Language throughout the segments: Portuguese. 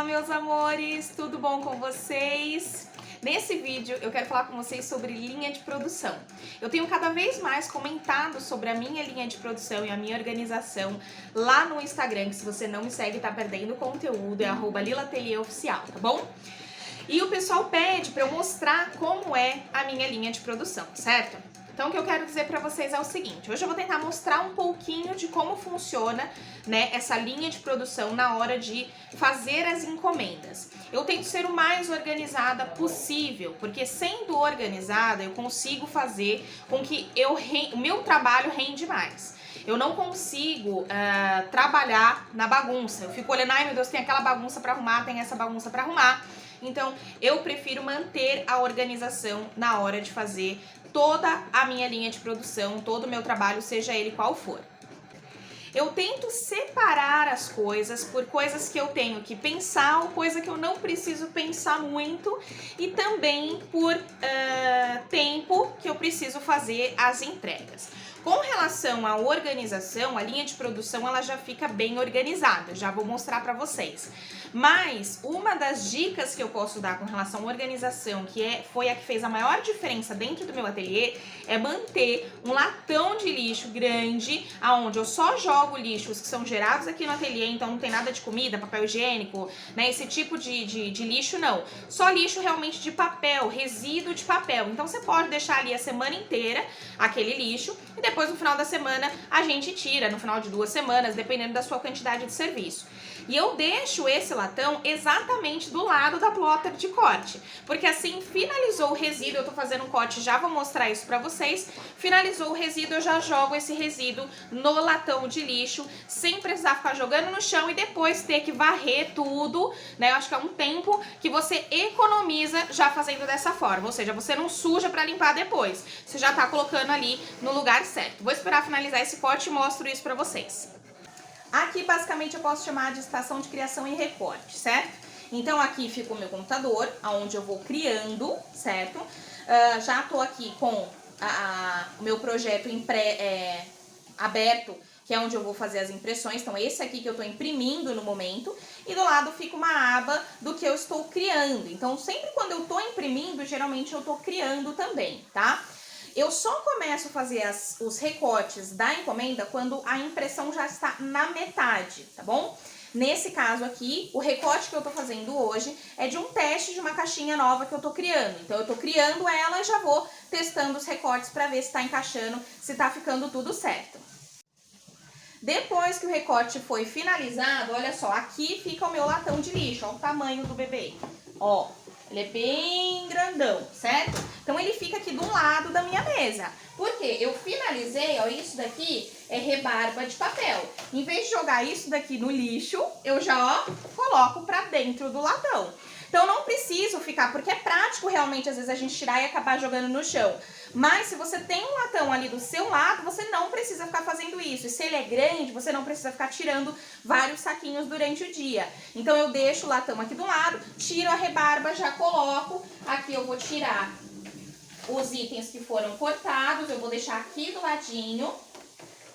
Olá, meus amores, tudo bom com vocês? Nesse vídeo eu quero falar com vocês sobre linha de produção. Eu tenho cada vez mais comentado sobre a minha linha de produção e a minha organização lá no Instagram, que se você não me segue tá perdendo conteúdo, é @lilaatelieroficial, tá bom? E o pessoal pede para eu mostrar como é a minha linha de produção, certo? Então o que eu quero dizer para vocês é o seguinte, hoje eu vou tentar mostrar um pouquinho de como funciona, né, essa linha de produção na hora de fazer as encomendas. Eu tento ser o mais organizada possível, porque sendo organizada eu consigo fazer com que o meu trabalho rende mais. Eu não consigo trabalhar na bagunça, eu fico olhando, ai meu Deus, tem aquela bagunça para arrumar, tem essa bagunça para arrumar. Então, eu prefiro manter a organização na hora de fazer toda a minha linha de produção, todo o meu trabalho, seja ele qual for. Eu tento separar as coisas por coisas que eu tenho que pensar ou coisa que eu não preciso pensar muito e também por tempo que eu preciso fazer as entregas. Com relação à organização, a linha de produção ela já fica bem organizada, já vou mostrar para vocês. Mas uma das dicas que eu posso dar com relação à organização, foi a que fez a maior diferença dentro do meu ateliê, é manter um latão de lixo grande, aonde eu só jogo lixos que são gerados aqui no ateliê, então não tem nada de comida, papel higiênico, né, esse tipo de lixo não. Só lixo realmente de papel, resíduo de papel. Então você pode deixar ali a semana inteira aquele lixo e depois no final da semana a gente tira, no final de 2 semanas, dependendo da sua quantidade de serviço. E eu deixo esse latão exatamente do lado da plotter de corte, porque assim finalizou o resíduo, eu tô fazendo um corte, já vou mostrar isso pra vocês, finalizou o resíduo, eu já jogo esse resíduo no latão de lixo, sem precisar ficar jogando no chão e depois ter que varrer tudo, né? Eu acho que é um tempo que você economiza já fazendo dessa forma, ou seja, você não suja pra limpar depois, você já tá colocando ali no lugar certo. Vou esperar finalizar esse corte e mostro isso pra vocês. Aqui, basicamente, eu posso chamar de estação de criação e recorte, certo? Então, aqui fica o meu computador, onde eu vou criando, certo? Já tô aqui com o meu projeto aberto, que é onde eu vou fazer as impressões. Então, esse aqui que eu tô imprimindo no momento. E do lado fica uma aba do que eu estou criando. Então, sempre quando eu tô imprimindo, geralmente eu tô criando também, tá? Eu só começo a fazer os recortes da encomenda quando a impressão já está na metade, tá bom? Nesse caso aqui, o recorte que eu tô fazendo hoje é de um teste de uma caixinha nova que eu tô criando. Então, eu tô criando ela e já vou testando os recortes para ver se tá encaixando, se tá ficando tudo certo. Depois que o recorte foi finalizado, olha só, aqui fica o meu latão de lixo, ó o tamanho do bebê, ó. Ele é bem grandão, certo? Então, ele fica aqui do lado da minha mesa. Por quê? Eu finalizei, ó, isso daqui é rebarba de papel. Em vez de jogar isso daqui no lixo, eu já, ó, coloco pra dentro do latão. Então, não preciso ficar, porque é prático realmente, às vezes, a gente tirar e acabar jogando no chão. Mas, se você tem um latão ali do seu lado, você não precisa ficar fazendo isso. E se ele é grande, você não precisa ficar tirando vários saquinhos durante o dia. Então, eu deixo o latão aqui do lado, tiro a rebarba, já coloco. Aqui eu vou tirar os itens que foram cortados, eu vou deixar aqui do ladinho.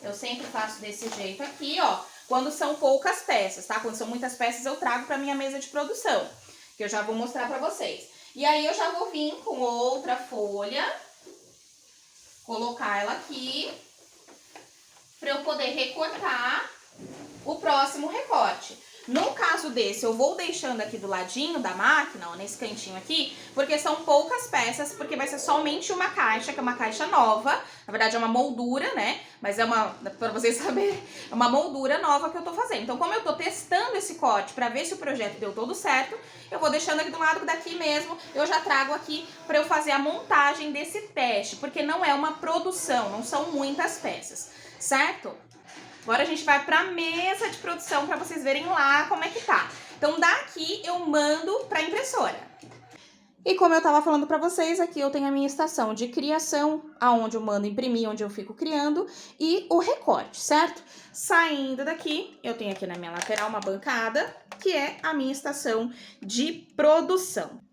Eu sempre faço desse jeito aqui, ó. Quando são poucas peças, tá? Quando são muitas peças, eu trago pra minha mesa de produção, que eu já vou mostrar pra vocês. E aí, eu já vou vir com outra folha, colocar ela aqui, pra eu poder recortar o próximo recorte. No caso desse, eu vou deixando aqui do ladinho da máquina, ó, nesse cantinho aqui, porque são poucas peças, porque vai ser somente uma caixa, que é uma caixa nova. Na verdade, é uma moldura, né? Mas pra vocês saberem, é uma moldura nova que eu tô fazendo. Então, como eu tô testando esse corte pra ver se o projeto deu todo certo, eu vou deixando aqui do lado, daqui mesmo, eu já trago aqui pra eu fazer a montagem desse teste, porque não é uma produção, não são muitas peças, certo? Agora a gente vai pra mesa de produção pra vocês verem lá como é que tá. Então, daqui eu mando pra impressora. E como eu tava falando pra vocês, aqui eu tenho a minha estação de criação, aonde eu mando imprimir, onde eu fico criando, e o recorte, certo? Saindo daqui, eu tenho aqui na minha lateral uma bancada, que é a minha estação de produção.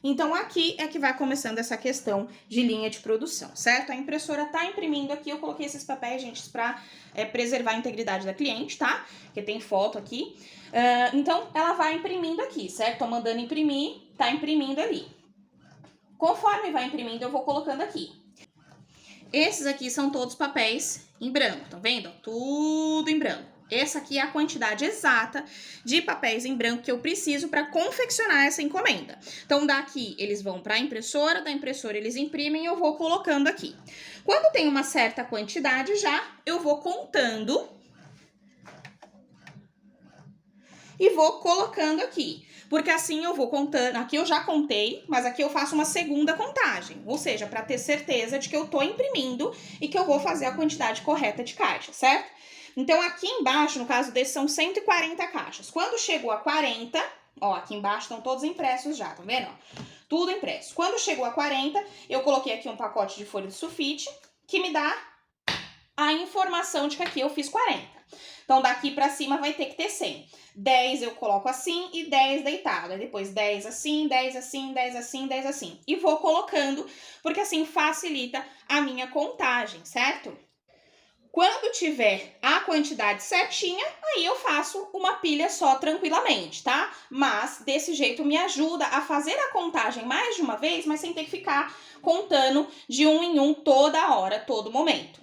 Então, aqui é que vai começando essa questão de linha de produção, certo? A impressora tá imprimindo aqui, eu coloquei esses papéis, gente, pra preservar a integridade da cliente, tá? Porque tem foto aqui. Então, ela vai imprimindo aqui, certo? Tô mandando imprimir, tá imprimindo ali. Conforme vai imprimindo, eu vou colocando aqui. Esses aqui são todos papéis em branco, tá vendo? Tudo em branco. Essa aqui é a quantidade exata de papéis em branco que eu preciso para confeccionar essa encomenda. Então, daqui eles vão para a impressora, da impressora eles imprimem e eu vou colocando aqui. Quando tem uma certa quantidade já, eu vou contando e vou colocando aqui. Porque assim eu vou contando, aqui eu já contei, mas aqui eu faço uma segunda contagem. Ou seja, para ter certeza de que eu tô imprimindo e que eu vou fazer a quantidade correta de caixas, certo? Então, aqui embaixo, no caso desse, são 140 caixas. Quando chegou a 40, ó, aqui embaixo estão todos impressos já, tá vendo? Ó, tudo impresso. Quando chegou a 40, eu coloquei aqui um pacote de folha de sulfite, que me dá a informação de que aqui eu fiz 40. Então, daqui pra cima vai ter que ter 100. 10 eu coloco assim e 10 deitado. Aí depois 10 assim, 10 assim, 10 assim, 10 assim. E vou colocando, porque assim facilita a minha contagem, certo? Quando tiver a quantidade certinha, aí eu faço uma pilha só tranquilamente, tá? Mas desse jeito me ajuda a fazer a contagem mais de uma vez, mas sem ter que ficar contando de um em um toda hora, todo momento.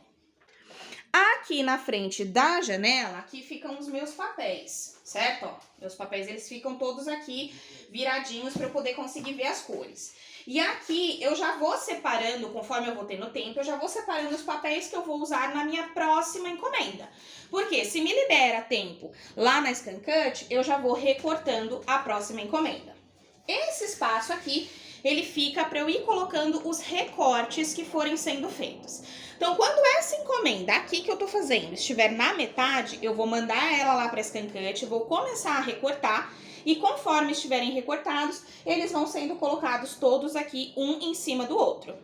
Aqui na frente da janela, aqui ficam os meus papéis, certo? Ó, meus papéis, eles ficam todos aqui viradinhos para eu poder conseguir ver as cores. E aqui eu já vou separando, conforme eu vou tendo tempo, eu já vou separando os papéis que eu vou usar na minha próxima encomenda. Porque se me libera tempo lá na Scan Cut, eu já vou recortando a próxima encomenda. Esse espaço aqui, ele fica para eu ir colocando os recortes que forem sendo feitos. Então, quando essa encomenda aqui que eu tô fazendo estiver na metade, eu vou mandar ela lá para a Scan Cut, vou começar a recortar. E conforme estiverem recortados, eles vão sendo colocados todos aqui, um em cima do outro.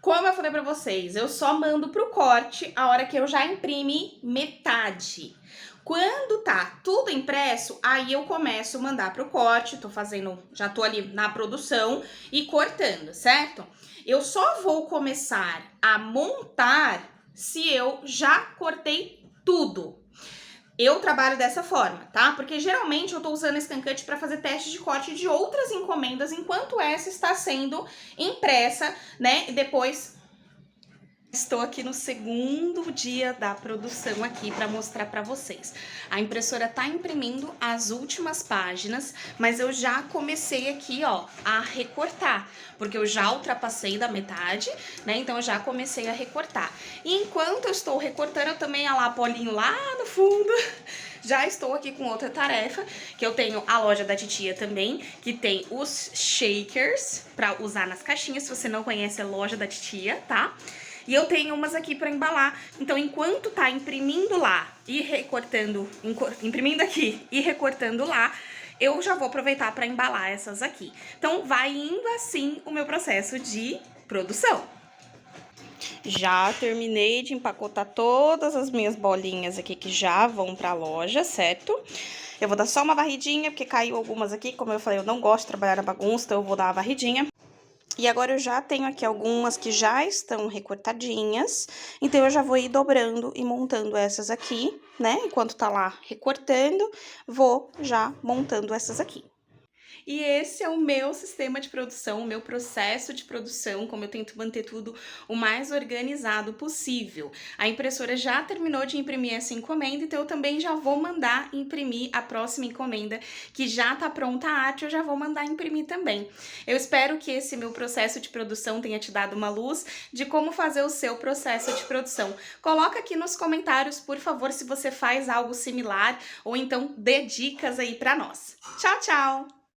Como eu falei pra vocês, eu só mando pro corte a hora que eu já imprimi metade. Quando tá tudo impresso, aí eu começo a mandar pro corte, já tô ali na produção e cortando, certo? Eu só vou começar a montar se eu já cortei tudo. Eu trabalho dessa forma, tá? Porque geralmente eu tô usando a Scan Cut para fazer teste de corte de outras encomendas enquanto essa está sendo impressa, né? E depois estou aqui no segundo dia da produção aqui para mostrar para vocês. A impressora tá imprimindo as últimas páginas, mas eu já comecei aqui, ó, a recortar, porque eu já ultrapassei da metade, né? Então eu já comecei a recortar. E enquanto eu estou recortando, eu também, olha lá, Paulinho lá no fundo, já estou aqui com outra tarefa, que eu tenho a loja da titia também, que tem os shakers para usar nas caixinhas. Se você não conhece a loja da titia, tá? E eu tenho umas aqui para embalar. Então, enquanto tá imprimindo lá e recortando, imprimindo aqui e recortando lá, eu já vou aproveitar para embalar essas aqui. Então, vai indo assim o meu processo de produção. Já terminei de empacotar todas as minhas bolinhas aqui que já vão pra loja, certo? Eu vou dar só uma varridinha, porque caiu algumas aqui. Como eu falei, eu não gosto de trabalhar na bagunça, então eu vou dar uma varridinha. E agora eu já tenho aqui algumas que já estão recortadinhas, então eu já vou ir dobrando e montando essas aqui, né? Enquanto tá lá recortando, vou já montando essas aqui. E esse é o meu sistema de produção, o meu processo de produção, como eu tento manter tudo o mais organizado possível. A impressora já terminou de imprimir essa encomenda, então eu também já vou mandar imprimir a próxima encomenda, que já tá pronta a arte, eu já vou mandar imprimir também. Eu espero que esse meu processo de produção tenha te dado uma luz de como fazer o seu processo de produção. Coloca aqui nos comentários, por favor, se você faz algo similar, ou então dê dicas aí pra nós. Tchau, tchau!